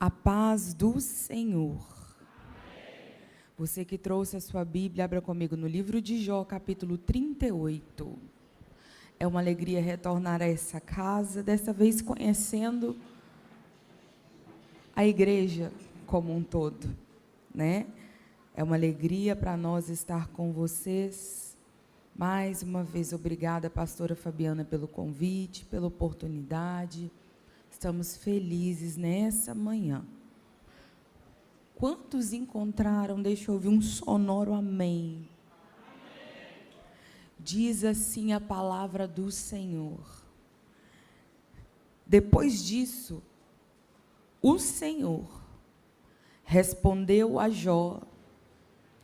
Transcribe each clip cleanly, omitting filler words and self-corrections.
A paz do Senhor. Você que trouxe a sua Bíblia, abra comigo no livro de Jó, capítulo 38. É uma alegria retornar a essa casa, dessa vez conhecendo a igreja como um todo, né? É uma alegria para nós estar com vocês. Mais uma vez, obrigada, pastora Fabiana, pelo convite, pela oportunidade. Estamos felizes nessa manhã. Quantos encontraram? Deixa eu ouvir um sonoro amém. Diz assim a palavra do Senhor. Depois disso, o Senhor respondeu a Jó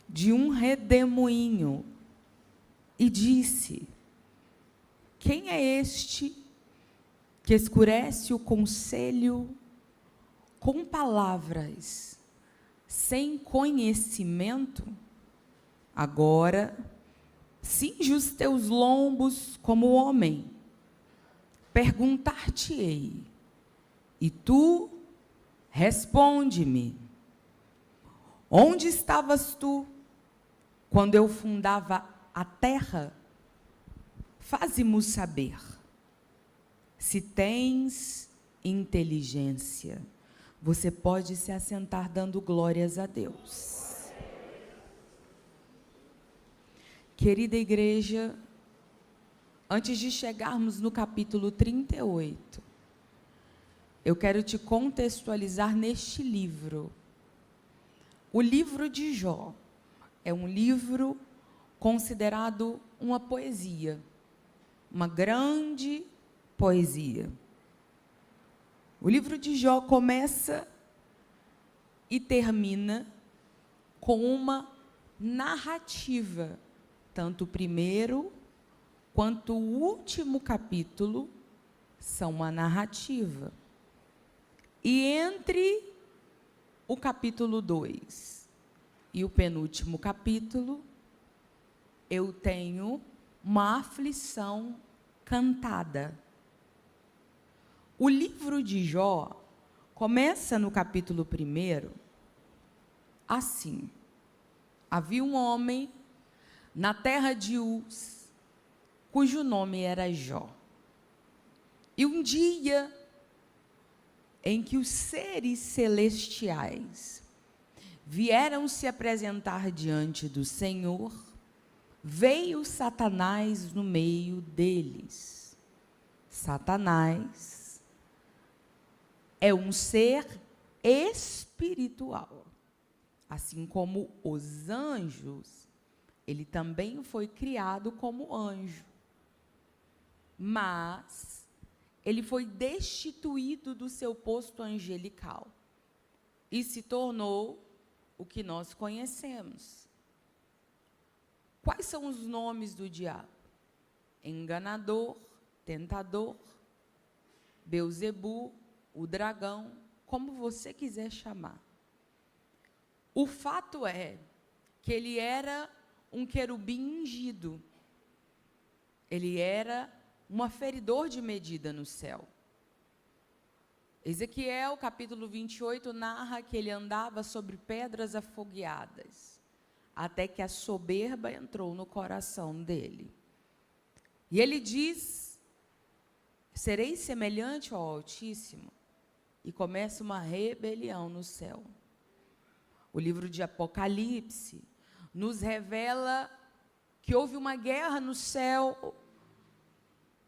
de um redemoinho e disse: quem é este que escurece o conselho com palavras sem conhecimento? Agora, cinge os teus lombos como homem. Perguntar-te-ei, e tu responde-me. Onde estavas tu quando eu fundava a terra? Faze-mo saber. Se tens inteligência, você pode se assentar dando glórias a Deus. Querida igreja, antes de chegarmos no capítulo 38, eu quero te contextualizar neste livro. O livro de Jó é um livro considerado uma poesia, uma grande poesia. O livro de Jó começa e termina com uma narrativa. Tanto o primeiro quanto o último capítulo são uma narrativa. E entre o capítulo 2 e o penúltimo capítulo, eu tenho uma aflição cantada. O livro de Jó começa no capítulo 1 assim: havia um homem na terra de Uz, cujo nome era Jó. E um dia em que os seres celestiais vieram se apresentar diante do Senhor, veio Satanás no meio deles. Satanás é um ser espiritual. Assim como os anjos, ele também foi criado como anjo. Mas ele foi destituído do seu posto angelical e se tornou o que nós conhecemos. Quais são os nomes do diabo? Enganador, tentador, Beuzebu, o dragão, como você quiser chamar. O fato é que ele era um querubim ungido. Ele era um aferidor de medida no céu. Ezequiel, capítulo 28, narra que ele andava sobre pedras afogueadas, até que a soberba entrou no coração dele. E ele diz: serei semelhante ao Altíssimo. E começa uma rebelião no céu. O livro de Apocalipse nos revela que houve uma guerra no céu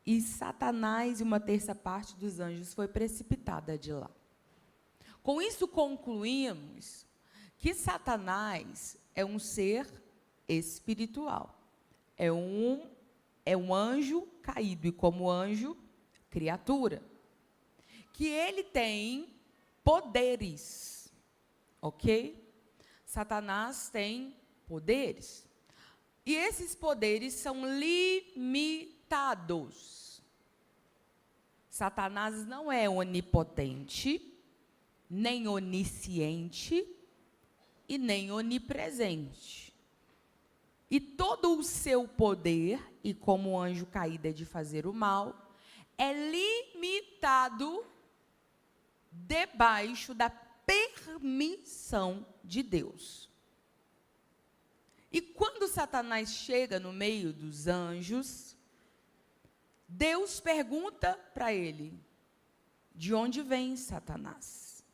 e Satanás e uma terça parte dos anjos foi precipitada de lá. Com isso concluímos que Satanás é um ser espiritual. É um anjo caído e, como anjo, criatura. Que ele tem poderes, ok? Satanás tem poderes. E esses poderes são limitados. Satanás não é onipotente, nem onisciente e nem onipresente. E todo o seu poder, e como o anjo caído é de fazer o mal, é limitado debaixo da permissão de Deus. E quando Satanás chega no meio dos anjos, Deus pergunta para ele: de onde vem Satanás?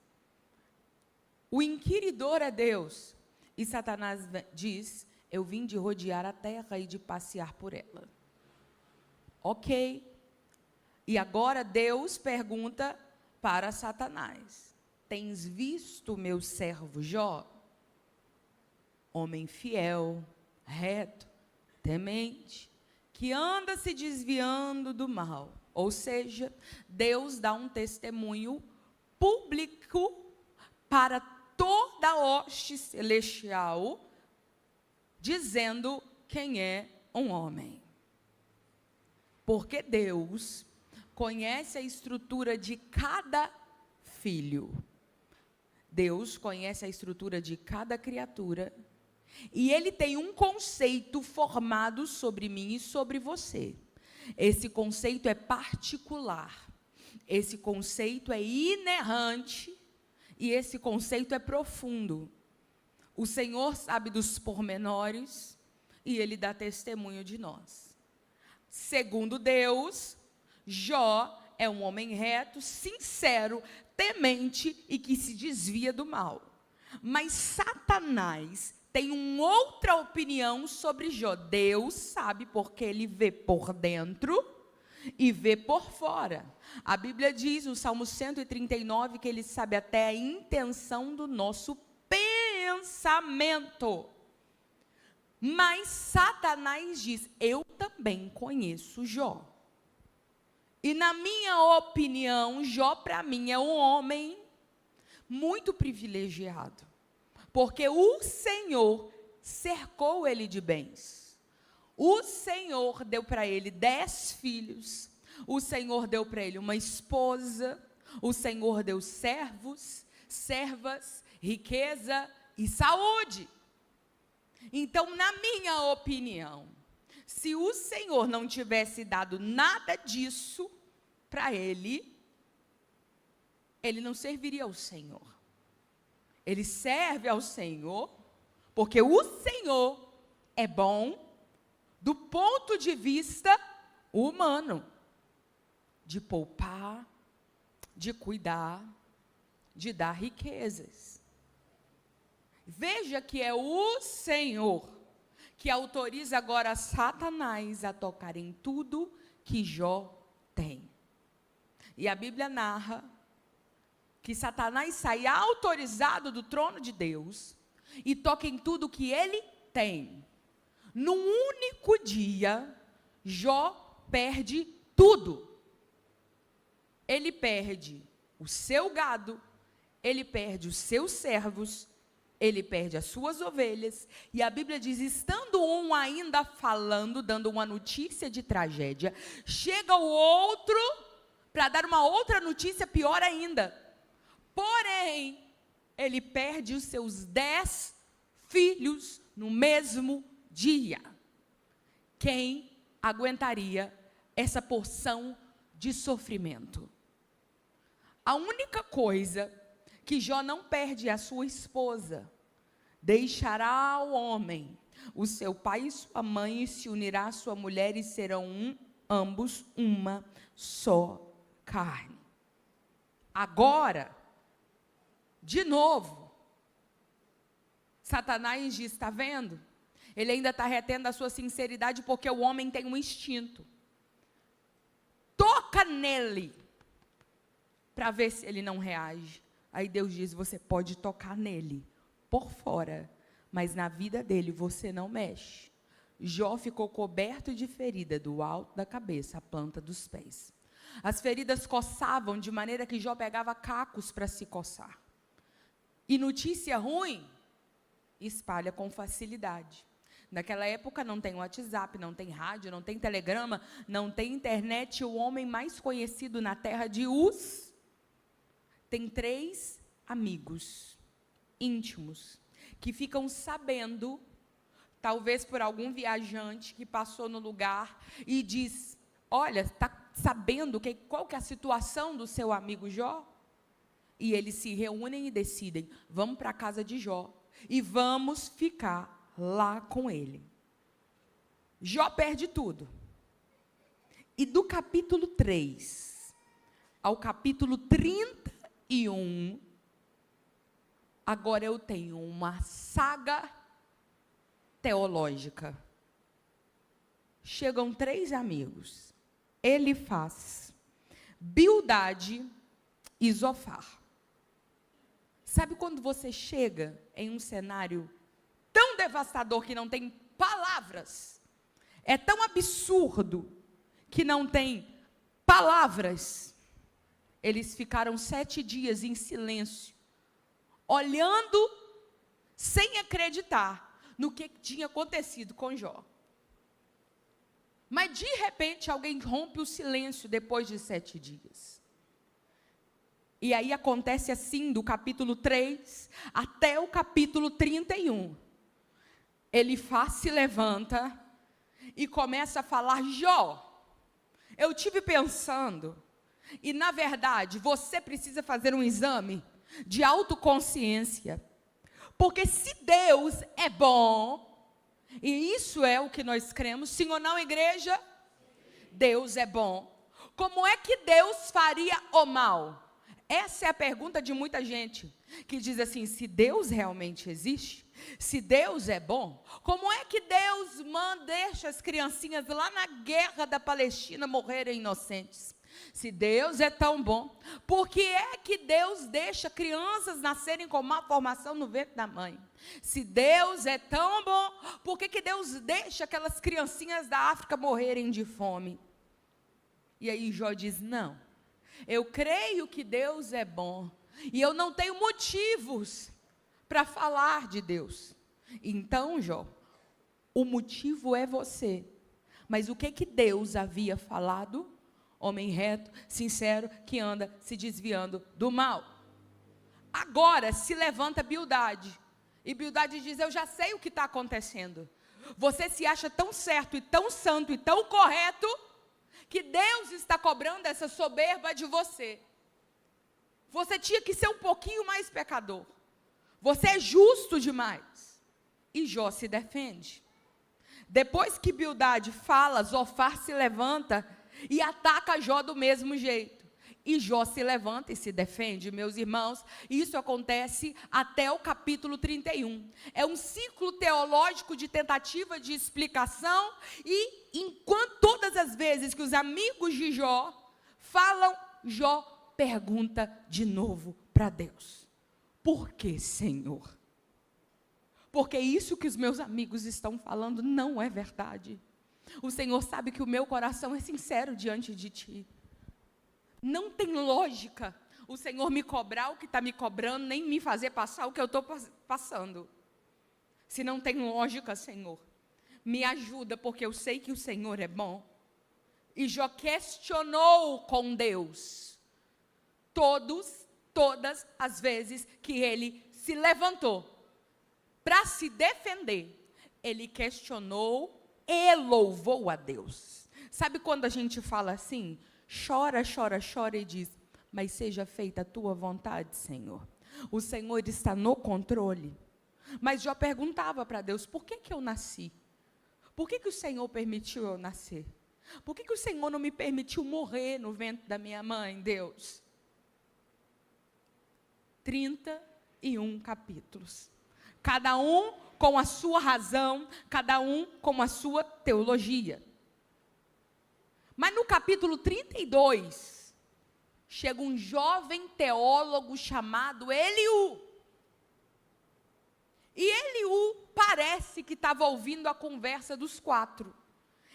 O inquiridor é Deus. E Satanás diz: eu vim de rodear a terra e de passear por ela. Ok. E agora Deus pergunta para Satanás: tens visto meu servo Jó? Homem fiel, reto, temente, que anda se desviando do mal. Ou seja, Deus dá um testemunho público para toda a hoste celestial, dizendo quem é um homem. Porque Deus conhece a estrutura de cada filho. Deus conhece a estrutura de cada criatura. E Ele tem um conceito formado sobre mim e sobre você. Esse conceito é particular. Esse conceito é inerrante. E esse conceito é profundo. O Senhor sabe dos pormenores e Ele dá testemunho de nós. Segundo Deus, Jó é um homem reto, sincero, temente e que se desvia do mal. Mas Satanás tem uma outra opinião sobre Jó. Deus sabe porque ele vê por dentro e vê por fora. A Bíblia diz, no Salmo 139, que ele sabe até a intenção do nosso pensamento. Mas Satanás diz: eu também conheço Jó. E na minha opinião, Jó para mim é um homem muito privilegiado. Porque o Senhor cercou ele de bens. O Senhor deu para ele 10 filhos. O Senhor deu para ele uma esposa. O Senhor deu servos, servas, riqueza e saúde. Então, na minha opinião, se o Senhor não tivesse dado nada disso para ele, ele não serviria ao Senhor. Ele serve ao Senhor, porque o Senhor é bom do ponto de vista humano, de poupar, de cuidar, de dar riquezas. Veja que é o Senhor que autoriza agora Satanás a tocar em tudo que Jó tem. E a Bíblia narra que Satanás sai autorizado do trono de Deus e toca em tudo que ele tem. Num único dia, Jó perde tudo. Ele perde o seu gado, ele perde os seus servos, ele perde as suas ovelhas. E a Bíblia diz, estando um ainda falando, dando uma notícia de tragédia, chega o outro para dar uma outra notícia pior ainda. Porém, ele perde os seus 10 filhos no mesmo dia. Quem aguentaria essa porção de sofrimento? A única coisa que Jó não perde é a sua esposa. Deixará o homem, o seu pai e sua mãe, e se unirá à sua mulher, e serão ambos uma só carne. Agora, de novo, Satanás diz, está vendo? Ele ainda está retendo a sua sinceridade, porque o homem tem um instinto. Toca nele, para ver se ele não reage. Aí Deus diz, você pode tocar nele, por fora, mas na vida dele você não mexe. Jó ficou coberto de ferida, do alto da cabeça à planta dos pés. As feridas coçavam, de maneira que Jó pegava cacos para se coçar. E notícia ruim, espalha com facilidade. Naquela época não tem WhatsApp, não tem rádio, não tem telegrama, não tem internet. O homem mais conhecido na terra de Uz tem 3 amigos íntimos que ficam sabendo, talvez por algum viajante que passou no lugar e diz, olha, está sabendo qual que é a situação do seu amigo Jó? E eles se reúnem e decidem, vamos para a casa de Jó e vamos ficar lá com ele. Jó perde tudo. E do capítulo 3 ao capítulo 31, agora eu tenho uma saga teológica. Chegam 3 amigos, Elifaz, Bildade e Zofar. Sabe quando você chega em um cenário tão devastador que não tem palavras, é tão absurdo que não tem palavras? Eles ficaram 7 dias em silêncio, olhando, sem acreditar no que tinha acontecido com Jó. Mas, de repente, alguém rompe o silêncio depois de 7 dias. E aí acontece assim, do capítulo 3 até o capítulo 31. Elifaz se levanta e começa a falar: Jó, eu tive pensando, e na verdade, você precisa fazer um exame de autoconsciência. Porque se Deus é bom, e isso é o que nós cremos, sim ou não, igreja? Deus é bom. Como é que Deus faria o mal? Essa é a pergunta de muita gente, que diz assim: se Deus realmente existe, se Deus é bom, como é que Deus deixa as criancinhas lá na guerra da Palestina morrerem inocentes? Se Deus é tão bom, por que é que Deus deixa crianças nascerem com má formação no ventre da mãe? Se Deus é tão bom, por que Deus deixa aquelas criancinhas da África morrerem de fome? E aí Jó diz: não, eu creio que Deus é bom, e eu não tenho motivos para falar de Deus. Então, Jó, o motivo é você. Mas o que Deus havia falado? Homem reto, sincero, que anda se desviando do mal. Agora se levanta Bildade, e Bildade diz: eu já sei o que está acontecendo. Você se acha tão certo, e tão santo, e tão correto, que Deus está cobrando essa soberba de você. Você tinha que ser um pouquinho mais pecador. Você é justo demais. E Jó se defende. Depois que Bildade fala, Zofar se levanta e ataca Jó do mesmo jeito. E Jó se levanta e se defende, meus irmãos. Isso acontece até o capítulo 31. É um ciclo teológico de tentativa de explicação. E enquanto todas as vezes que os amigos de Jó falam, Jó pergunta de novo para Deus: por que, Senhor? Porque isso que os meus amigos estão falando não é verdade. O Senhor sabe que o meu coração é sincero diante de Ti. Não tem lógica o Senhor me cobrar o que está me cobrando, nem me fazer passar o que eu estou passando. Se não tem lógica, Senhor, me ajuda, porque eu sei que o Senhor é bom. E Jó questionou com Deus todas as vezes que ele se levantou para se defender. Ele questionou e louvou a Deus. Sabe quando a gente fala assim? Chora, chora, chora e diz: mas seja feita a tua vontade, Senhor. O Senhor está no controle. Mas Jó perguntava para Deus: por que eu nasci? Por que o Senhor permitiu eu nascer? Por que o Senhor não me permitiu morrer no ventre da minha mãe, Deus? 31 capítulos. Cada um com a sua razão, cada um com a sua teologia. Mas no capítulo 32, chega um jovem teólogo chamado Eliú. E Eliú parece que estava ouvindo a conversa dos 4.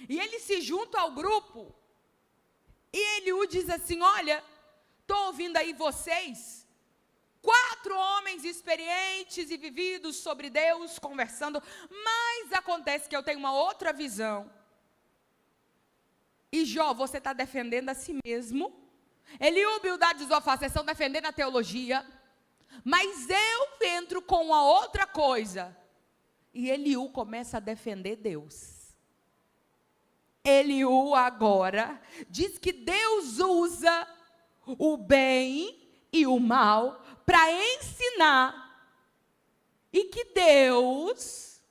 E ele se junta ao grupo, e Eliú diz assim: olha, estou ouvindo aí vocês, 4 homens experientes e vividos sobre Deus, conversando, mas acontece que eu tenho uma outra visão. E Jó, você está defendendo a si mesmo. Eliú, Bildade e Zofar, vocês estão defendendo a teologia. Mas eu entro com uma outra coisa. E Eliú começa a defender Deus. Eliú agora diz que Deus usa o bem e o mal para ensinar, e que Deus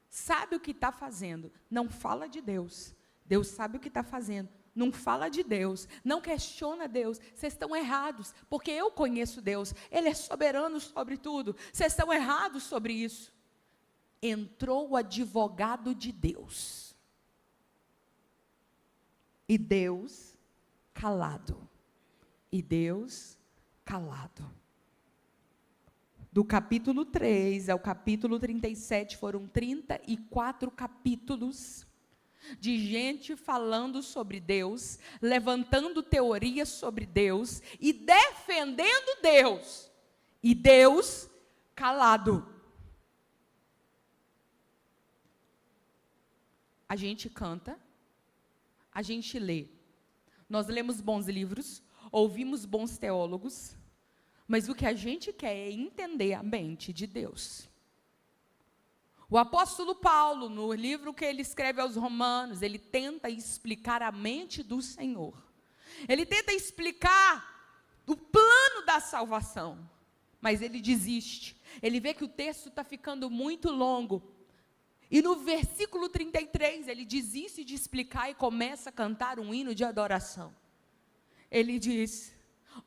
sabe o que está fazendo. Não fala de Deus. Deus sabe o que está fazendo. Não fala de Deus, não questiona Deus. Vocês estão errados, porque eu conheço Deus. Ele é soberano sobre tudo. Vocês estão errados sobre isso. Entrou o advogado de Deus. E Deus calado. E Deus calado. Do capítulo 3 ao capítulo 37, foram 34 capítulos de gente falando sobre Deus, levantando teorias sobre Deus e defendendo Deus. E Deus calado. A gente canta, a gente lê. Nós lemos bons livros, ouvimos bons teólogos, mas o que a gente quer é entender a mente de Deus. O apóstolo Paulo, no livro que ele escreve aos Romanos, ele tenta explicar a mente do Senhor. Ele tenta explicar o plano da salvação, mas ele desiste. Ele vê que o texto está ficando muito longo. E no versículo 33, ele desiste de explicar e começa a cantar um hino de adoração. Ele diz: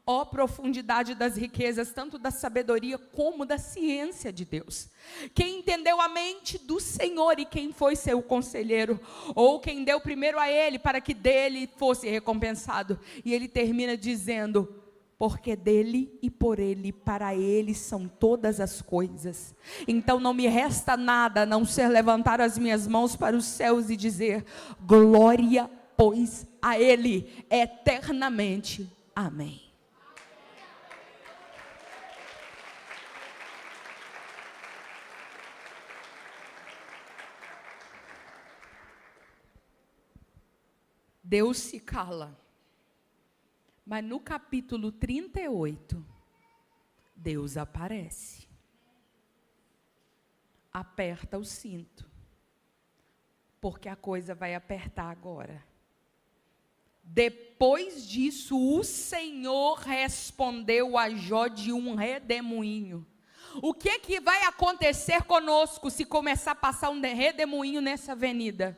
ó profundidade das riquezas, tanto da sabedoria como da ciência de Deus. Quem entendeu a mente do Senhor e quem foi seu conselheiro, ou quem deu primeiro a ele para que dele fosse recompensado. E ele termina dizendo: porque dele e por ele, para ele são todas as coisas. Então não me resta nada a não ser levantar as minhas mãos para os céus e dizer: glória, pois, a ele eternamente. Amém. Deus se cala. Mas no capítulo 38, Deus aparece. Aperta o cinto. Porque a coisa vai apertar agora. Depois disso, o Senhor respondeu a Jó de um redemoinho. O que vai acontecer conosco se começar a passar um redemoinho nessa avenida?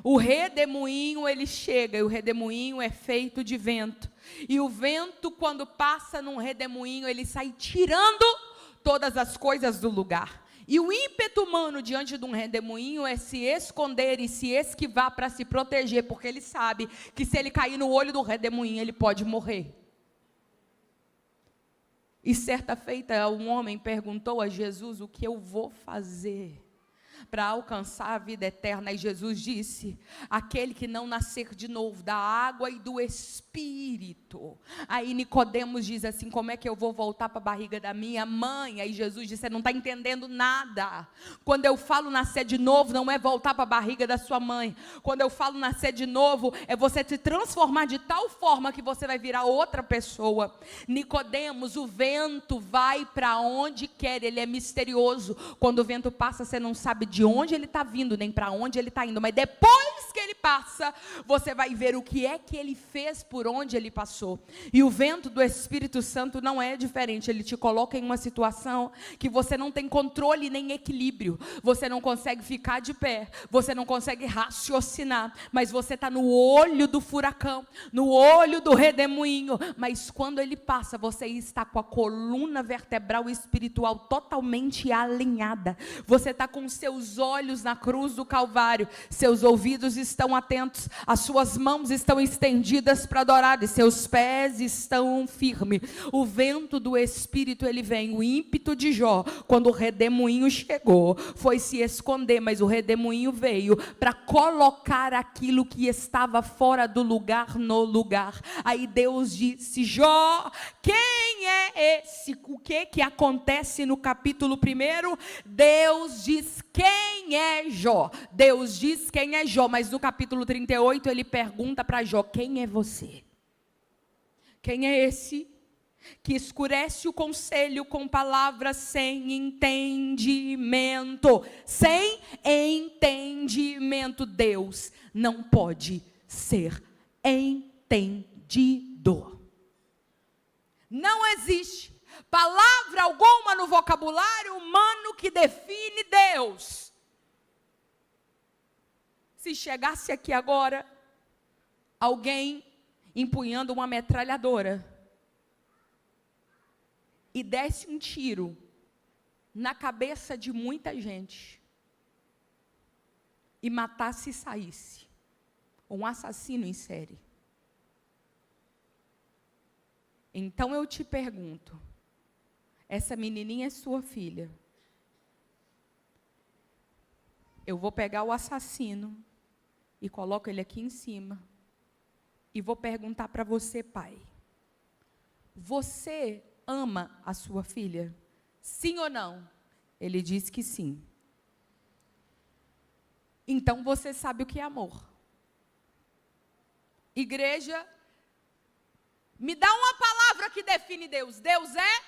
O redemoinho, ele chega, e o redemoinho é feito de vento. E o vento, quando passa num redemoinho, ele sai tirando todas as coisas do lugar. E o ímpeto humano diante de um redemoinho é se esconder e se esquivar para se proteger, porque ele sabe que se ele cair no olho do redemoinho, ele pode morrer. E certa feita, um homem perguntou a Jesus: o que eu vou fazer para alcançar a vida eterna? E Jesus disse: aquele que não nascer de novo da água e do Espírito. Aí Nicodemos diz assim: como é que eu vou voltar para a barriga da minha mãe? Aí Jesus disse: você não está entendendo nada. Quando eu falo nascer de novo, não é voltar para a barriga da sua mãe. Quando eu falo nascer de novo, é você se transformar de tal forma que você vai virar outra pessoa. Nicodemos, o vento vai para onde quer, ele é misterioso. Quando o vento passa, você não sabe de onde ele está vindo, nem para onde ele está indo, mas depois que ele passa, você vai ver o que é que ele fez por onde ele passou. E o vento do Espírito Santo não é diferente. Ele te coloca em uma situação que você não tem controle nem equilíbrio, você não consegue ficar de pé, você não consegue raciocinar, mas você está no olho do furacão, no olho do redemoinho. Mas quando ele passa, você está com a coluna vertebral espiritual totalmente alinhada, você está com seus olhos na cruz do Calvário, seus ouvidos estão atentos, as suas mãos estão estendidas para adorar e seus pés estão firmes. O vento do Espírito, ele vem. O ímpeto de Jó, quando o redemoinho chegou, foi se esconder, mas o redemoinho veio para colocar aquilo que estava fora do lugar no lugar. Aí Deus disse: Jó, quem é esse? O que acontece no capítulo 1? Deus diz: quem é Jó? Deus diz quem é Jó, mas no capítulo 38 ele pergunta para Jó: quem é você? Quem é esse que escurece o conselho com palavras sem entendimento? Sem entendimento. Deus não pode ser entendido. Não existe palavra alguma no vocabulário humano que define Deus. Se chegasse aqui agora alguém empunhando uma metralhadora e desse um tiro na cabeça de muita gente e matasse e saísse, um assassino em série. Então eu te pergunto, essa menininha é sua filha? Eu vou pegar o assassino e coloco ele aqui em cima e vou perguntar para você, pai, você ama a sua filha? Sim ou não? Ele diz que sim. Então você sabe o que é amor. Igreja, me dá uma palavra que define Deus. Deus é?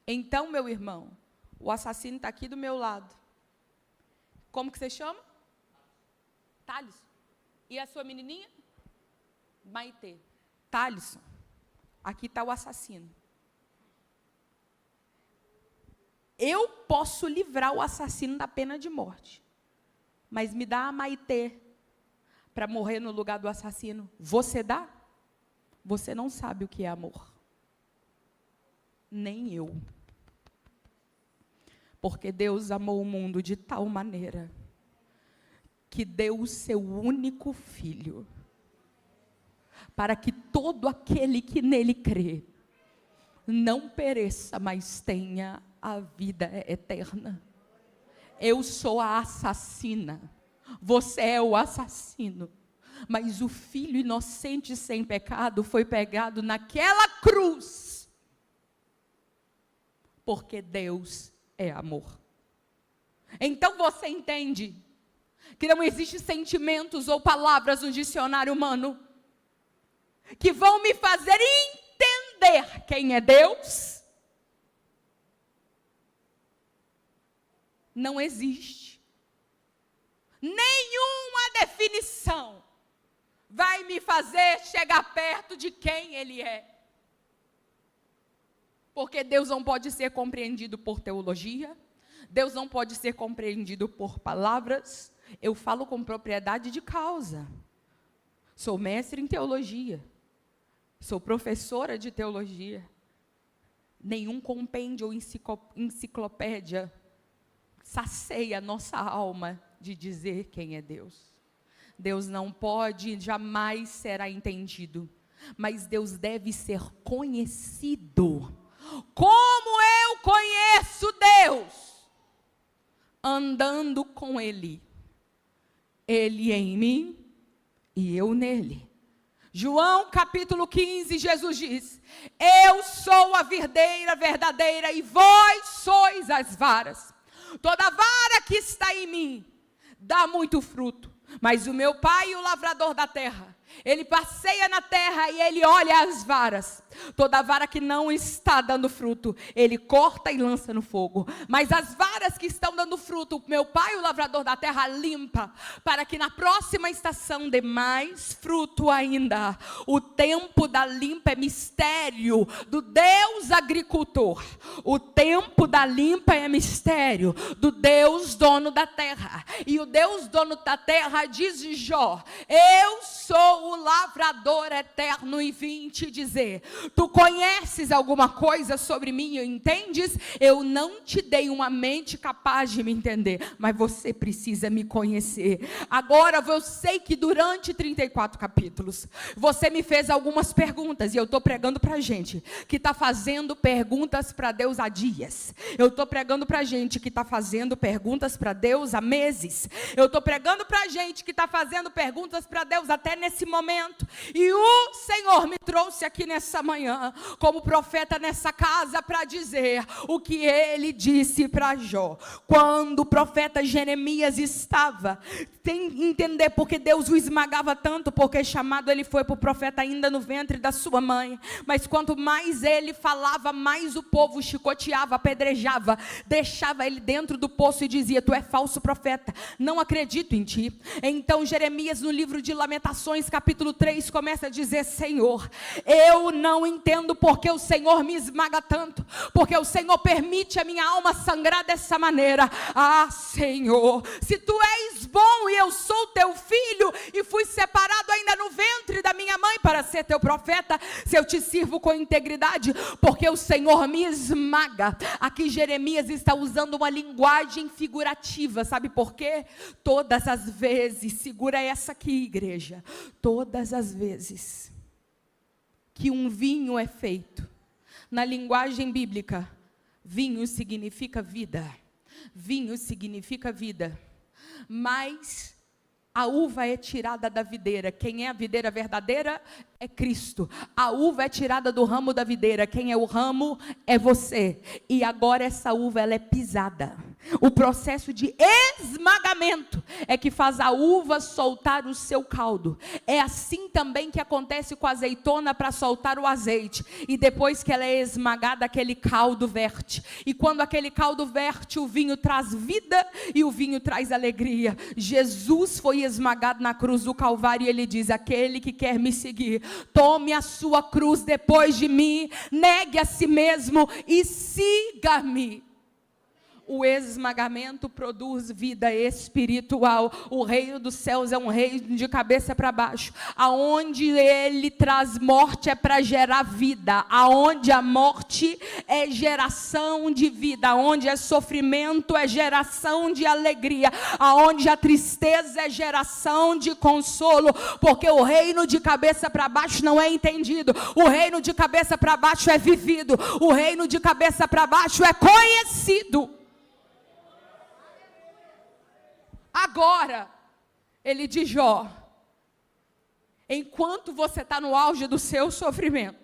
Então, meu irmão, o assassino está aqui do meu lado. Como que você chama? Thalisson. E a sua menininha? Maitê. Thalisson. Aqui está o assassino. Eu posso livrar o assassino da pena de morte. Mas me dá a Maitê para morrer no lugar do assassino. Você dá? Você não sabe o que é amor. Nem eu. Porque Deus amou o mundo de tal maneira que deu o seu único filho, para que todo aquele que nele crê não pereça, mas tenha a vida eterna. Eu sou a assassina, você é o assassino, mas o filho inocente sem pecado foi pegado naquela cruz, porque Deus é amor. Então você entende que não existe sentimentos ou palavras no dicionário humano que vão me fazer entender quem é Deus? Não existe. Nenhuma definição vai me fazer chegar perto de quem Ele é. Porque Deus não pode ser compreendido por teologia, Deus não pode ser compreendido por palavras. Eu falo com propriedade de causa. Sou mestre em teologia, sou professora de teologia. Nenhum compêndio ou enciclopédia sacia nossa alma de dizer quem é Deus. Deus não pode, jamais será entendido, mas Deus deve ser conhecido. Como eu conheço Deus? Andando com Ele. Ele em mim e eu nele. João capítulo 15, Jesus diz: eu sou a videira verdadeira e vós sois as varas. Toda vara que está em mim dá muito fruto, mas o meu Pai, o lavrador da terra, Ele passeia na terra e Ele olha as varas. Toda vara que não está dando fruto, Ele corta e lança no fogo. Mas as varas que estão dando fruto, o meu Pai, o lavrador da terra, limpa, para que na próxima estação dê mais fruto ainda. O tempo da limpa é mistério do Deus agricultor. O tempo da limpa é mistério do Deus dono da terra. E o Deus dono da terra diz de Jó: eu sou o lavrador eterno e vim te dizer, tu conheces alguma coisa sobre mim e entendes? Eu não te dei uma mente capaz de me entender, mas você precisa me conhecer. Agora eu sei que durante 34 capítulos, você me fez algumas perguntas, e eu estou pregando para gente que está fazendo perguntas para Deus há dias. Eu estou pregando para gente que está fazendo perguntas para Deus há meses. Eu estou pregando para gente que está fazendo perguntas para Deus até nesse momento. E o Senhor me trouxe aqui nessa manhã manhã, como profeta nessa casa, para dizer o que ele disse para Jó. Quando o profeta Jeremias estava, tem que entender porque Deus o esmagava tanto, porque chamado ele foi para o profeta ainda no ventre da sua mãe. Mas quanto mais ele falava, mais o povo chicoteava, apedrejava, deixava ele dentro do poço e dizia: tu é falso profeta, não acredito em ti. Então Jeremias, no livro de Lamentações, capítulo 3, começa a dizer: Senhor, eu não entendo porque o Senhor me esmaga tanto, porque o Senhor permite a minha alma sangrar dessa maneira. Ah, Senhor, se tu és bom e eu sou teu filho e fui separado ainda no ventre da minha mãe para ser teu profeta, se eu te sirvo com integridade, porque o Senhor me esmaga. Aqui Jeremias está usando uma linguagem figurativa, sabe por quê? Todas as vezes, segura essa aqui, igreja, todas as vezes que um vinho é feito, na linguagem bíblica, vinho significa vida, vinho significa vida, mas a uva é tirada da videira. Quem é a videira verdadeira? É Cristo. A uva é tirada do ramo da videira. Quem é o ramo? É você. E agora essa uva, ela é pisada. O processo de esmagamento é que faz a uva soltar o seu caldo. É assim também que acontece com a azeitona para soltar o azeite. E depois que ela é esmagada, aquele caldo verte. E quando aquele caldo verte, o vinho traz vida e o vinho traz alegria. Jesus foi esmagado na cruz do Calvário e ele diz: aquele que quer me seguir, tome a sua cruz depois de mim, negue a si mesmo e siga-me. O esmagamento produz vida espiritual. O reino dos céus é um reino de cabeça para baixo. Aonde ele traz morte é para gerar vida. Aonde a morte é geração de vida. Aonde é sofrimento é geração de alegria. Aonde a tristeza é geração de consolo. Porque o reino de cabeça para baixo não é entendido. O reino de cabeça para baixo é vivido. O reino de cabeça para baixo é conhecido. Agora, ele diz: Jó, enquanto você está no auge do seu sofrimento,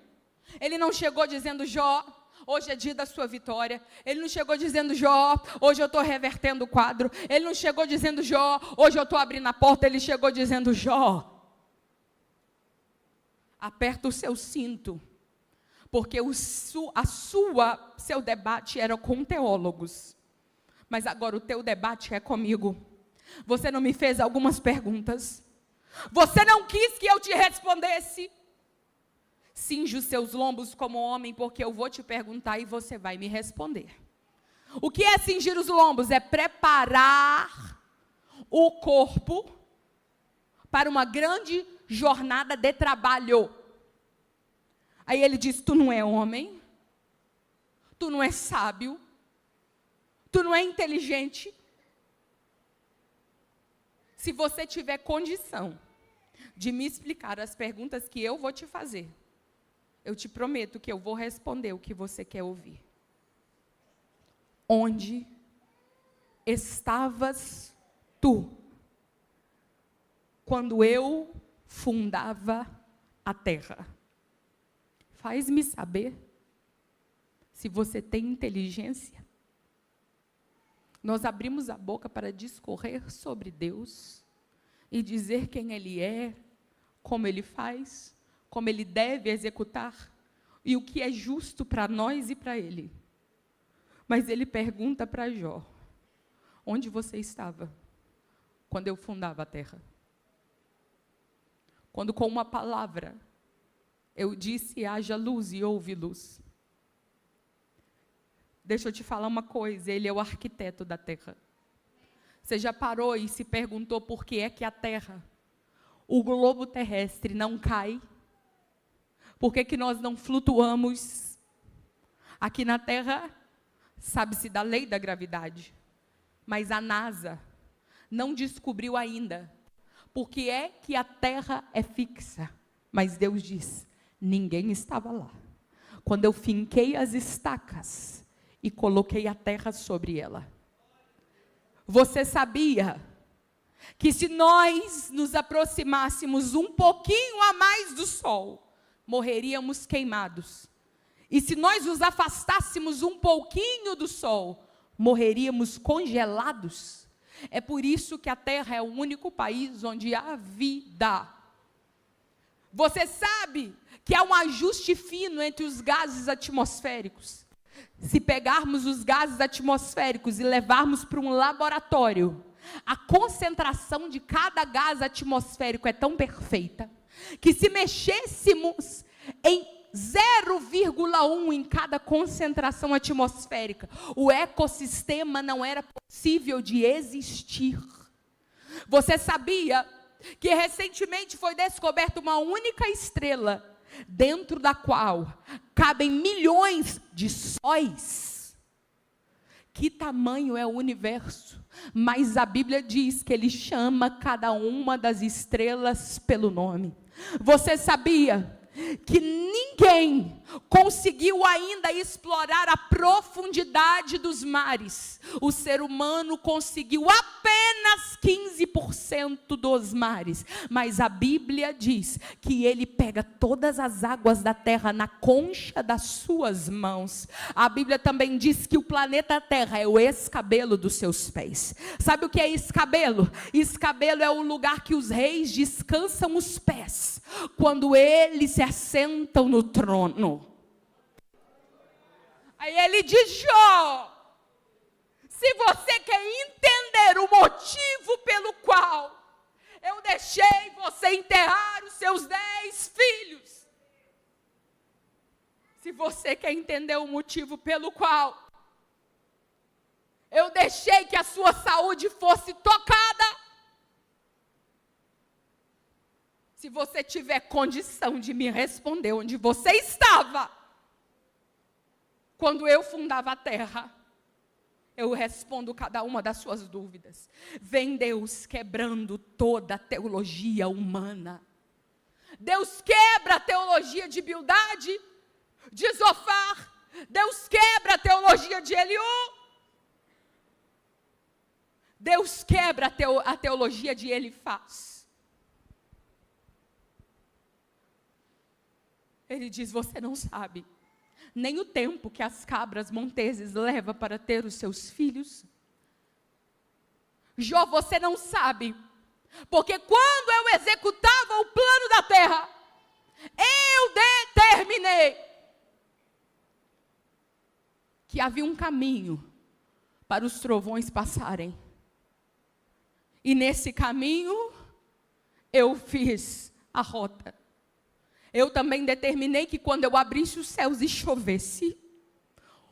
ele não chegou dizendo: Jó, hoje é dia da sua vitória. Ele não chegou dizendo: Jó, hoje eu estou revertendo o quadro. Ele não chegou dizendo: Jó, hoje eu estou abrindo a porta. Ele chegou dizendo: Jó, aperta o seu cinto, porque seu debate era com teólogos, mas agora o teu debate é comigo. Você não me fez algumas perguntas, você não quis que eu te respondesse. Cinge os seus lombos como homem, porque eu vou te perguntar e você vai me responder. O que é cingir os lombos? É preparar o corpo para uma grande jornada de trabalho. Aí ele diz: tu não é homem, tu não é sábio, tu não é inteligente. Se você tiver condição de me explicar as perguntas que eu vou te fazer, eu te prometo que eu vou responder o que você quer ouvir. Onde estavas tu quando eu fundava a terra? Faz-me saber se você tem inteligência. Nós abrimos a boca para discorrer sobre Deus e dizer quem Ele é, como Ele faz, como Ele deve executar e o que é justo para nós e para Ele. Mas Ele pergunta para Jó: onde você estava quando eu fundava a terra? Quando com uma palavra eu disse: haja luz, e houve luz. Deixa eu te falar uma coisa, Ele é o arquiteto da terra. Você já parou e se perguntou por que é que a terra, o globo terrestre, não cai? Por que que nós não flutuamos? Aqui na terra, sabe-se da lei da gravidade, mas a NASA não descobriu ainda por que é que a terra é fixa. Mas Deus diz: ninguém estava lá quando eu finquei as estacas e coloquei a terra sobre ela. Você sabia que se nós nos aproximássemos um pouquinho a mais do sol, morreríamos queimados. E se nós nos afastássemos um pouquinho do sol, morreríamos congelados. É por isso que a Terra é o único país onde há vida. Você sabe que há um ajuste fino entre os gases atmosféricos. Se pegarmos os gases atmosféricos e levarmos para um laboratório, a concentração de cada gás atmosférico é tão perfeita, que se mexêssemos em 0,1 em cada concentração atmosférica, o ecossistema não era possível de existir. Você sabia que recentemente foi descoberta uma única estrela, dentro da qual cabem milhões de sóis? Que tamanho é o universo? Mas a Bíblia diz que ele chama cada uma das estrelas pelo nome. Você sabia que ninguém conseguiu ainda explorar a profundidade dos mares? O ser humano conseguiu apenas 15% dos mares, mas a Bíblia diz que ele pega todas as águas da terra na concha das suas mãos. A Bíblia também diz que o planeta Terra é o escabelo dos seus pés. Sabe o que é escabelo? Escabelo é o lugar que os reis descansam os pés quando eles se assentam no trono. Aí ele diz: Jó, se você quer entender o motivo pelo qual eu deixei você enterrar os seus 10 filhos, se você quer entender o motivo pelo qual eu deixei que a sua saúde fosse tocada, se você tiver condição de me responder onde você estava quando eu fundava a terra, eu respondo cada uma das suas dúvidas. Vem Deus quebrando toda a teologia humana. Deus quebra a teologia de Bildade, de Zofar. Deus quebra a teologia de Eliú. Deus quebra a teologia de Elifaz. Ele diz: você não sabe nem o tempo que as cabras monteses levam para ter os seus filhos. Jó, você não sabe, porque quando eu executava o plano da terra, eu determinei que havia um caminho para os trovões passarem. E nesse caminho, eu fiz a rota. Eu também determinei que quando eu abrisse os céus e chovesse,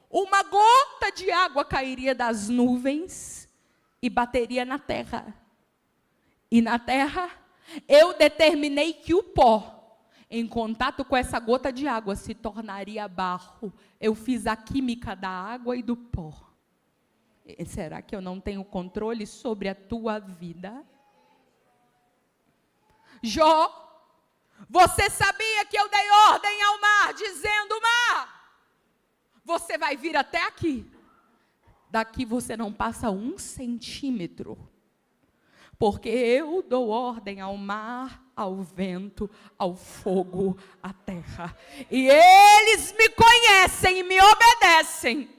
uma gota de água cairia das nuvens e bateria na terra. E na terra, eu determinei que o pó, em contato com essa gota de água, se tornaria barro. Eu fiz a química da água e do pó. Será que eu não tenho controle sobre a tua vida? Jó, você sabia que eu dei ordem ao mar, dizendo: mar, você vai vir até aqui. Daqui você não passa 1 centímetro. Porque eu dou ordem ao mar, ao vento, ao fogo, à terra. E eles me conhecem e me obedecem.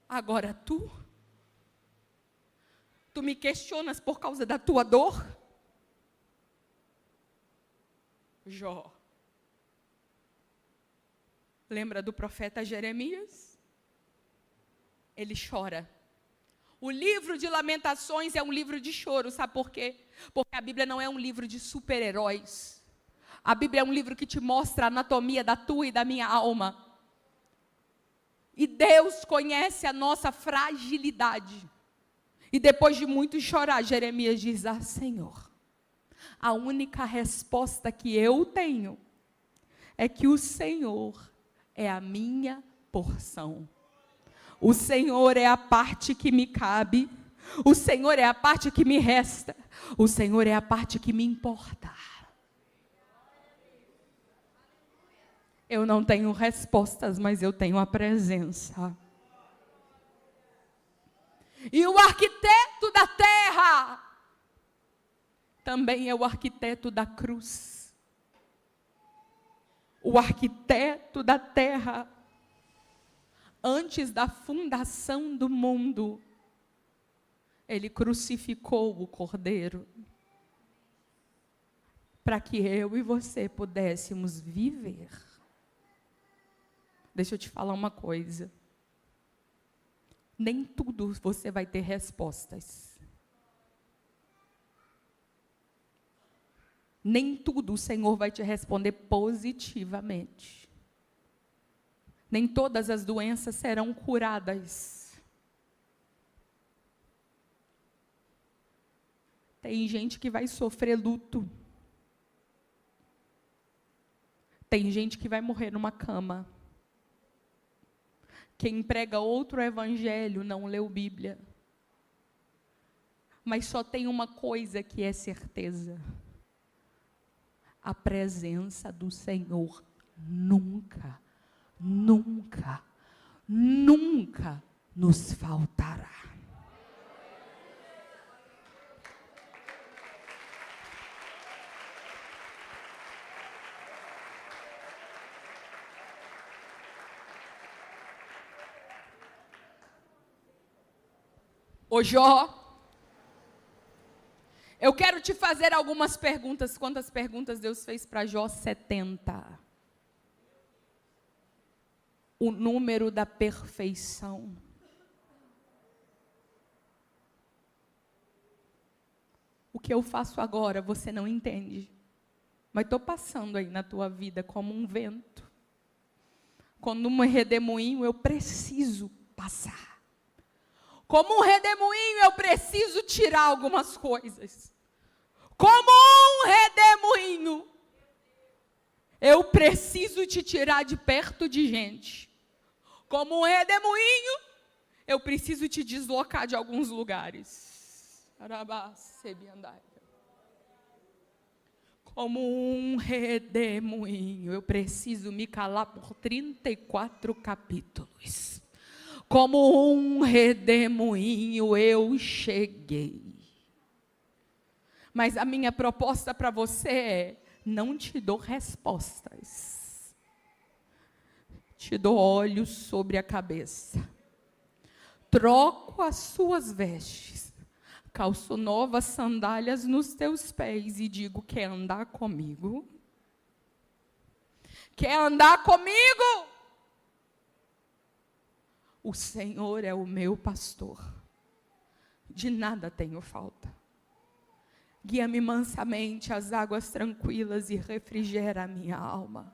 Agora tu me questionas por causa da tua dor? Jó, lembra do profeta Jeremias? Ele chora. O livro de Lamentações é um livro de choro, sabe por quê? Porque a Bíblia não é um livro de super-heróis. A Bíblia é um livro que te mostra a anatomia da tua e da minha alma. E Deus conhece a nossa fragilidade. E depois de muito chorar, Jeremias diz: ah, Senhor, a única resposta que eu tenho é que o Senhor é a minha porção. O Senhor é a parte que me cabe. O Senhor é a parte que me resta. O Senhor é a parte que me importa. Eu não tenho respostas, mas eu tenho a presença. E o arquiteto da terra também é o arquiteto da cruz, o arquiteto da terra. Antes da fundação do mundo, ele crucificou o Cordeiro, para que eu e você pudéssemos viver. Deixa eu te falar uma coisa. Nem tudo você vai ter respostas. Nem tudo o Senhor vai te responder positivamente. Nem todas as doenças serão curadas. Tem gente que vai sofrer luto. Tem gente que vai morrer numa cama. Quem prega outro evangelho não leu Bíblia. Mas só tem uma coisa que é certeza: a presença do Senhor nunca, nunca, nunca nos faltará. Ô Jó, eu quero te fazer algumas perguntas. Quantas perguntas Deus fez para Jó? 70. O número da perfeição. O que eu faço agora, você não entende. Mas estou passando aí na tua vida como um vento. Como um redemoinho, eu preciso passar. Como um redemoinho, eu preciso tirar algumas coisas. Como um redemoinho, eu preciso te tirar de perto de gente. Como um redemoinho, eu preciso te deslocar de alguns lugares. Como um redemoinho, eu preciso me calar por 34 capítulos. Como um redemoinho eu cheguei. Mas a minha proposta para você é: não te dou respostas. Te dou olhos sobre a cabeça. Troco as suas vestes. Calço novas sandálias nos teus pés e digo: quer andar comigo? Quer andar comigo? O Senhor é o meu pastor, de nada tenho falta. Guia-me mansamente às águas tranquilas e refrigera a minha alma.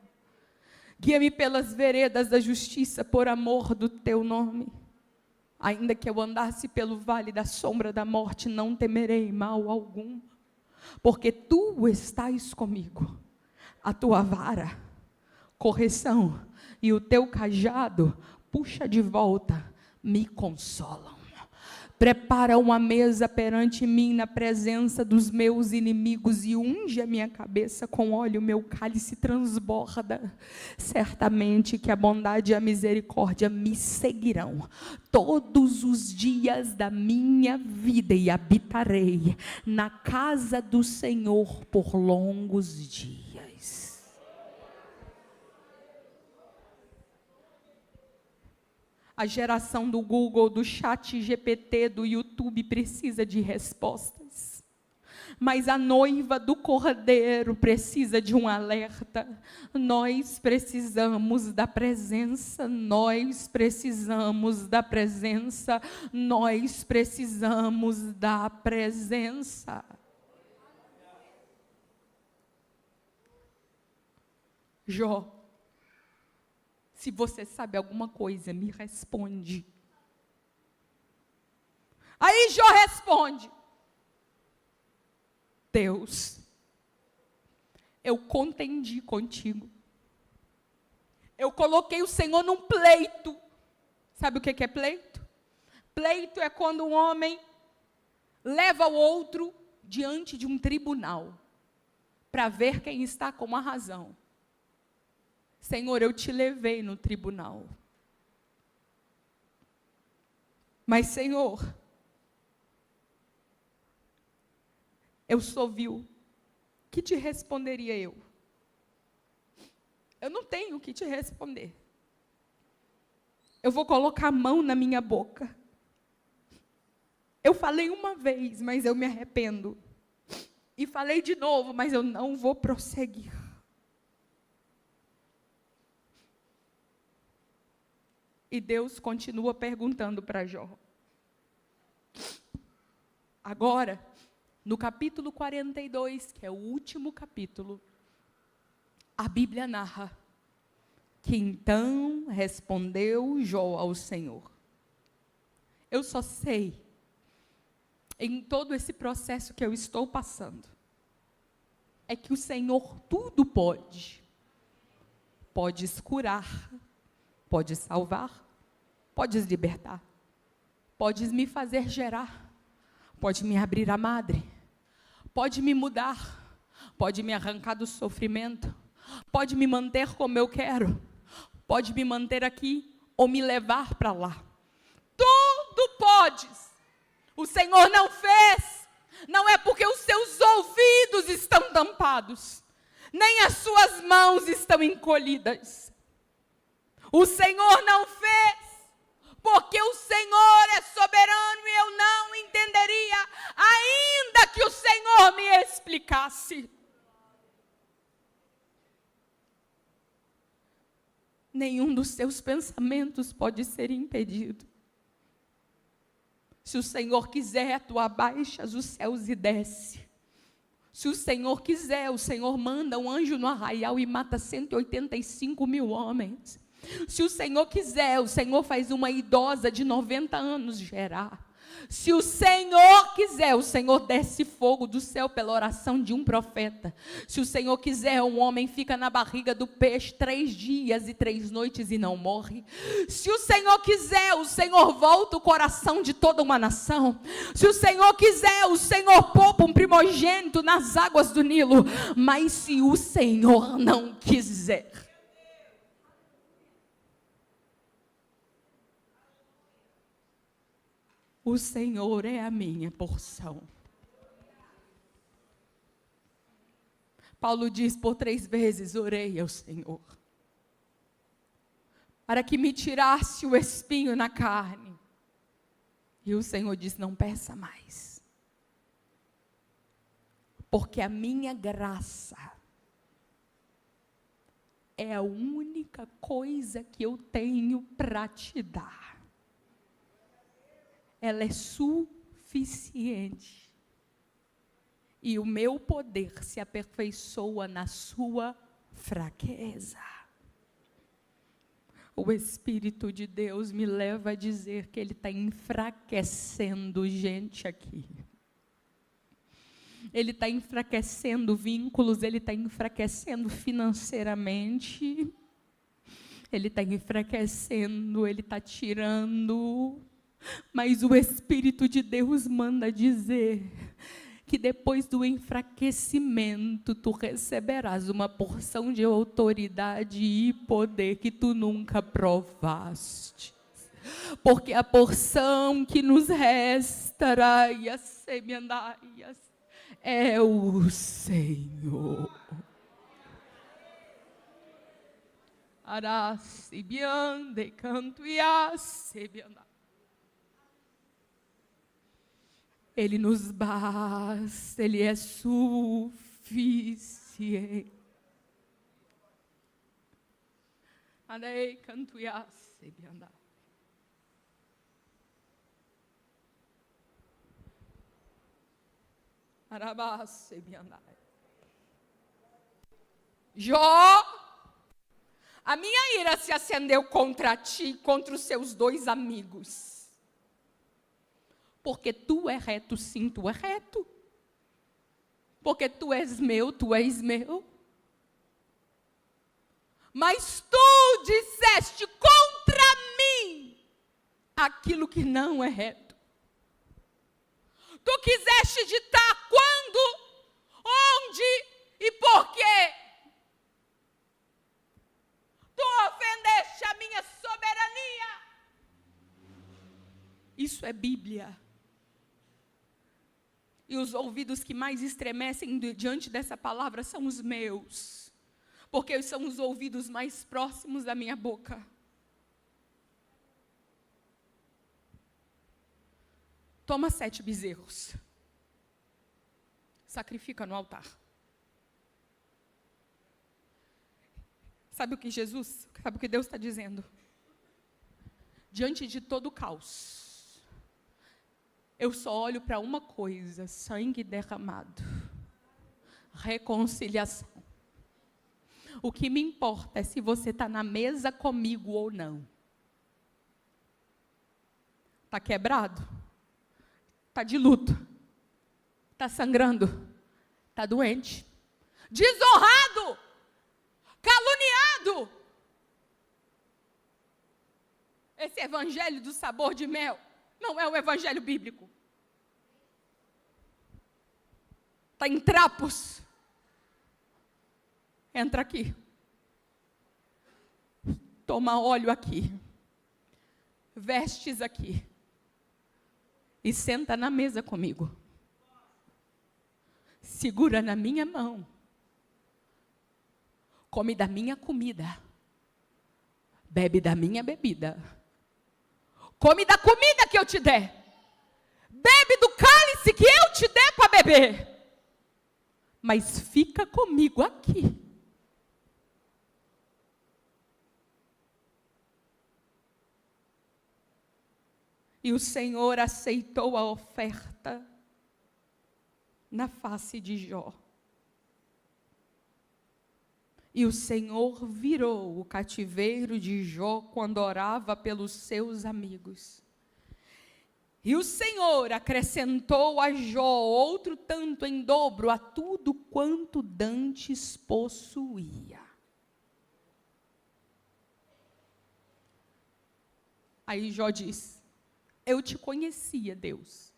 Guia-me pelas veredas da justiça por amor do teu nome. Ainda que eu andasse pelo vale da sombra da morte, não temerei mal algum, porque tu estás comigo. A tua vara, correção e o teu cajado puxa de volta, me consolam. Prepara uma mesa perante mim na presença dos meus inimigos e unge a minha cabeça com óleo, meu cálice transborda. Certamente que a bondade e a misericórdia me seguirão todos os dias da minha vida e habitarei na casa do Senhor por longos dias. A geração do Google, do Chat GPT, do YouTube precisa de respostas. Mas a noiva do Cordeiro precisa de um alerta. Nós precisamos da presença, nós precisamos da presença, nós precisamos da presença. Jó, se você sabe alguma coisa, me responde. Aí Jó responde: Deus, eu contendi contigo. Eu coloquei o Senhor num pleito. Sabe o que é pleito? Pleito é quando um homem leva o outro diante de um tribunal para ver quem está com a razão. Senhor, eu te levei no tribunal. Mas, Senhor, Eu sou vil. Que te responderia eu? Eu não tenho o que te responder. Eu vou colocar a mão na minha boca. Eu falei uma vez, mas eu me arrependo. E falei de novo, mas eu não vou prosseguir. E Deus continua perguntando para Jó. Agora, no capítulo 42, que é o último capítulo, a Bíblia narra que então respondeu Jó ao Senhor. Eu só sei, em todo esse processo que eu estou passando, é que o Senhor tudo pode. Podes curar, podes salvar, podes libertar, podes me fazer gerar, pode me abrir a madre, pode me mudar, pode me arrancar do sofrimento, pode me manter como eu quero, pode me manter aqui ou me levar para lá. Tudo podes. O Senhor não fez, não é porque os seus ouvidos estão tampados, nem as suas mãos estão encolhidas. O Senhor não fez, porque o Senhor é soberano e eu não entenderia, ainda que o Senhor me explicasse. Nenhum dos seus pensamentos pode ser impedido. Se o Senhor quiser, tu abaixas os céus e desce. Se o Senhor quiser, o Senhor manda um anjo no arraial e mata 185 mil homens. Se o Senhor quiser, o Senhor faz uma idosa de 90 anos gerar. Se o Senhor quiser, o Senhor desce fogo do céu pela oração de um profeta. Se o Senhor quiser, um homem fica na barriga do peixe 3 dias e 3 noites e não morre. Se o Senhor quiser, o Senhor volta o coração de toda uma nação. Se o Senhor quiser, o Senhor poupa um primogênito nas águas do Nilo. Mas se o Senhor não quiser, o Senhor é a minha porção. Paulo diz, por 3 vezes orei ao Senhor, para que me tirasse o espinho na carne. E o Senhor diz, não peça mais. Porque a minha graça é a única coisa que eu tenho para te dar. Ela é suficiente. E o meu poder se aperfeiçoa na sua fraqueza. O Espírito de Deus me leva a dizer que Ele está enfraquecendo gente aqui. Ele está enfraquecendo vínculos, Ele está enfraquecendo financeiramente. Ele está enfraquecendo, Ele está tirando. Mas o Espírito de Deus manda dizer que depois do enfraquecimento tu receberás uma porção de autoridade e poder que tu nunca provaste. Porque a porção que nos restará é o Senhor. Arasibiande canto e asebianda. Ele nos basta, Ele é suficiente. Andei, canto e asebianda. Arabasebianda. Jó, a minha ira se acendeu contra ti, contra os seus 2 amigos. Porque tu é reto, sim, tu é reto. Porque tu és meu, tu és meu. Mas tu disseste contra mim aquilo que não é reto. Tu quiseste ditar quando, onde e por quê. Tu ofendeste a minha soberania. Isso é Bíblia. E os ouvidos que mais estremecem diante dessa palavra são os meus, porque são os ouvidos mais próximos da minha boca. Toma 7 bezerros, sacrifica no altar. Sabe o que Deus está dizendo? Diante de todo o caos, eu só olho para uma coisa: sangue derramado, reconciliação. O que me importa é se você está na mesa comigo ou não. Está quebrado? Está de luto? Está sangrando? Está doente? Desonrado? Caluniado? Esse evangelho do sabor de mel não é o evangelho bíblico. Está em trapos. Entra aqui. Toma óleo aqui. Vestes aqui. E senta na mesa comigo. Segura na minha mão. Come da minha comida. Bebe da minha bebida. Come da comida que eu te der. Bebe do cálice que eu te der para beber. Mas fica comigo aqui. E o Senhor aceitou a oferta na face de Jó. E o Senhor virou o cativeiro de Jó quando orava pelos seus amigos. E o Senhor acrescentou a Jó outro tanto em dobro a tudo quanto dantes possuía. Aí Jó diz: eu te conhecia, Deus.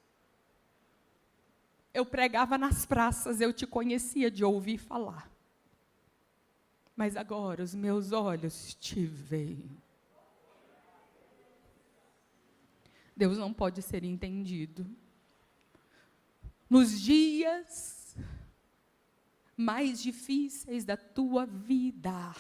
Eu pregava nas praças, eu te conhecia de ouvir falar. Mas agora os meus olhos te veem. Deus não pode ser entendido. Nos dias mais difíceis da tua vida,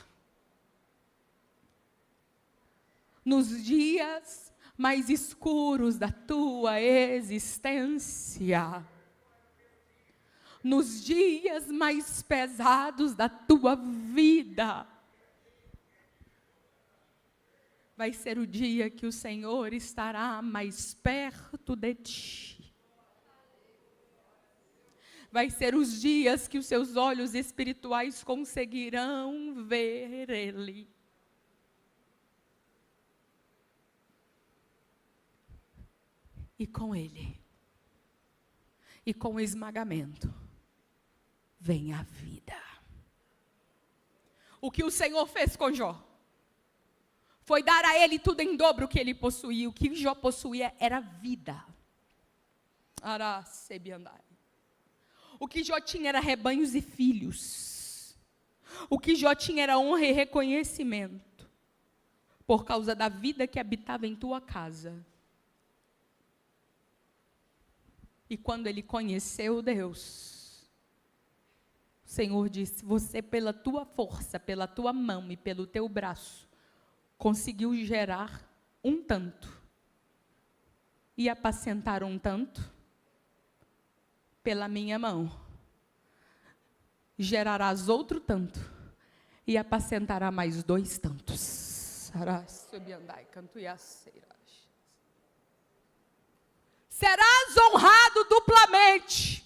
nos dias mais escuros da tua existência, nos dias mais pesados da tua vida, vai ser o dia que o Senhor estará mais perto de ti. Vai ser os dias que os seus olhos espirituais conseguirão ver Ele. E com Ele, e com o esmagamento, vem a vida. O que o Senhor fez com Jó foi dar a ele tudo em dobro que ele possuía. O que Jó possuía era vida. O que Jó tinha era rebanhos e filhos. O que Jó tinha era honra e reconhecimento, por causa da vida que habitava em tua casa. E quando ele conheceu Deus, o Senhor disse: você, pela tua força, pela tua mão e pelo teu braço, conseguiu gerar um tanto e apacentar um tanto. Pela minha mão gerarás outro tanto e apacentará mais 2 tantos. Serás honrado duplamente,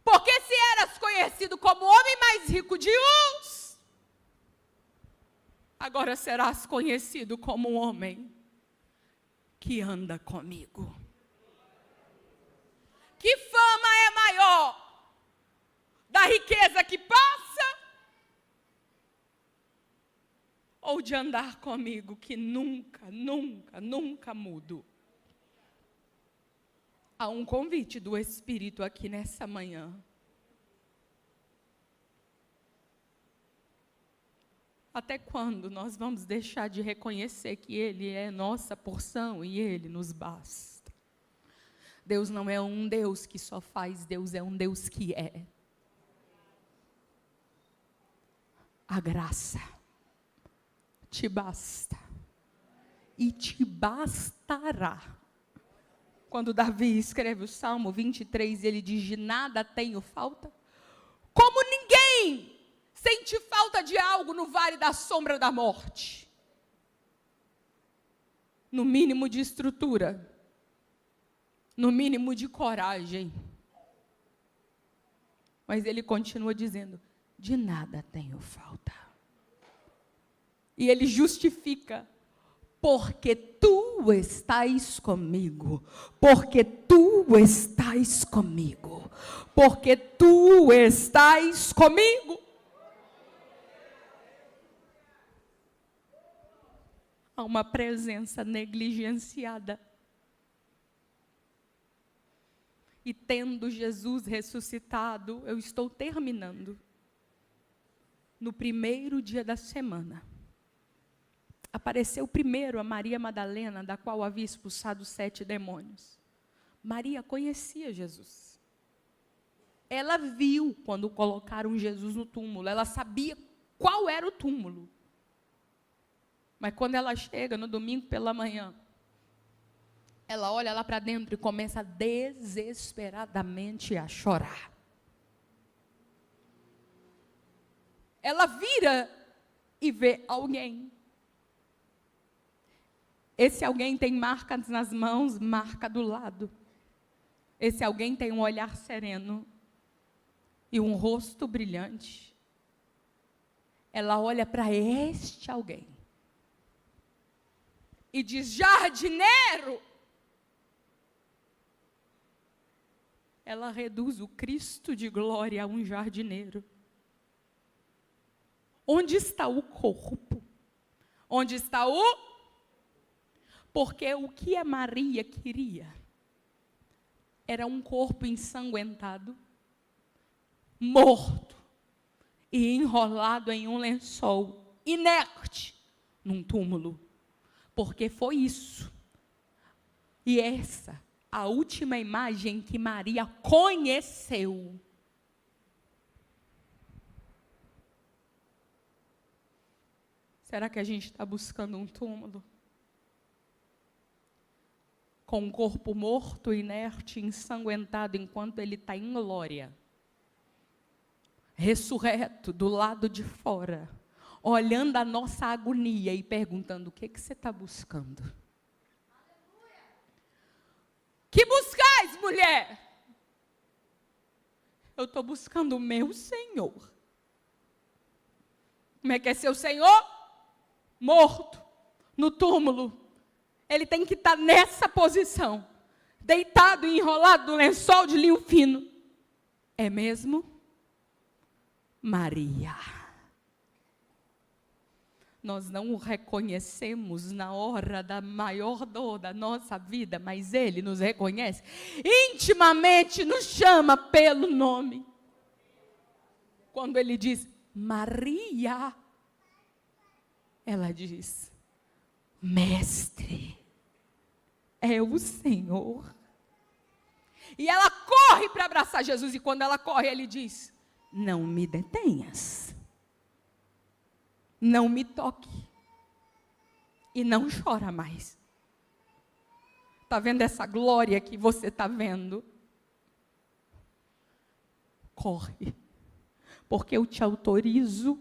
porque se eras conhecido como o homem mais rico de Uz, agora serás conhecido como um homem que anda comigo. Que fama é maior? Da riqueza que passa? Ou de andar comigo que nunca, nunca, nunca mudo? Há um convite do Espírito aqui nessa manhã. Até quando nós vamos deixar de reconhecer que Ele é nossa porção e Ele nos basta? Deus não é um Deus que só faz, Deus é um Deus que é. A graça te basta e te bastará. Quando Davi escreve o Salmo 23, ele diz: de nada tenho falta. Como ninguém sente falta de algo no vale da sombra da morte. No mínimo de estrutura, no mínimo de coragem. Mas ele continua dizendo: de nada tenho falta. E ele justifica: porque tu estás comigo, porque tu estás comigo, porque tu estás comigo. Há uma presença negligenciada. E tendo Jesus ressuscitado, eu estou terminando. No primeiro dia da semana, apareceu primeiro a Maria Madalena, da qual havia expulsado 7 demônios. Maria conhecia Jesus. Ela viu quando colocaram Jesus no túmulo. Ela sabia qual era o túmulo. Mas quando ela chega no domingo pela manhã, ela olha lá para dentro e começa desesperadamente a chorar. Ela vira e vê alguém. Esse alguém tem marcas nas mãos, marca do lado. Esse alguém tem um olhar sereno e um rosto brilhante. Ela olha para este alguém e diz: jardineiro. Ela reduz o Cristo de glória a um jardineiro. Onde está o corpo? Onde está o... Porque o que a Maria queria era um corpo ensanguentado, morto e enrolado em um lençol, inerte, num túmulo. Porque foi isso. E essa, a última imagem que Maria conheceu. Será que a gente está buscando um túmulo? Com um corpo morto, inerte, ensanguentado, enquanto ele está em glória. Ressurreto, do lado de fora. Olhando a nossa agonia e perguntando: o que você está buscando? Que buscais, mulher? Eu estou buscando o meu Senhor. Como é que é seu Senhor? Morto, no túmulo. Ele tem que estar nessa posição, deitado e enrolado no lençol de linho fino. É mesmo? Maria. Nós não o reconhecemos na hora da maior dor da nossa vida, mas Ele nos reconhece intimamente, nos chama pelo nome. Quando Ele diz: Maria, ela diz: Mestre, é o Senhor. E ela corre para abraçar Jesus, e quando ela corre, Ele diz: não me detenhas. Não me toque. E não chora mais. Está vendo essa glória que você está vendo? Corre. Porque eu te autorizo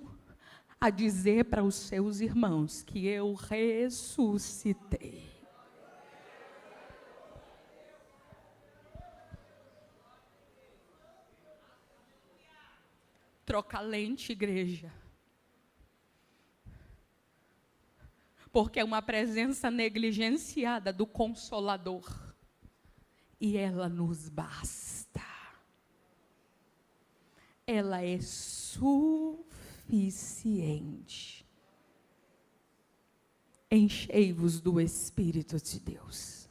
a dizer para os seus irmãos que eu ressuscitei. Troca a lente, igreja. Porque é uma presença negligenciada do Consolador. E ela nos basta. Ela é suficiente. Enchei-vos do Espírito de Deus.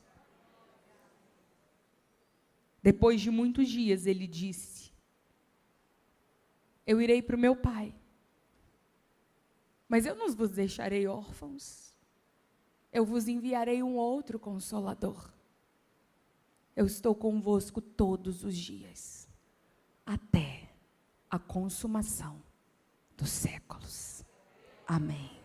Depois de muitos dias, ele disse: eu irei para o meu Pai, mas eu não vos deixarei órfãos. Eu vos enviarei um outro Consolador. eu estou convosco todos os dias, até a consumação dos séculos. Amém.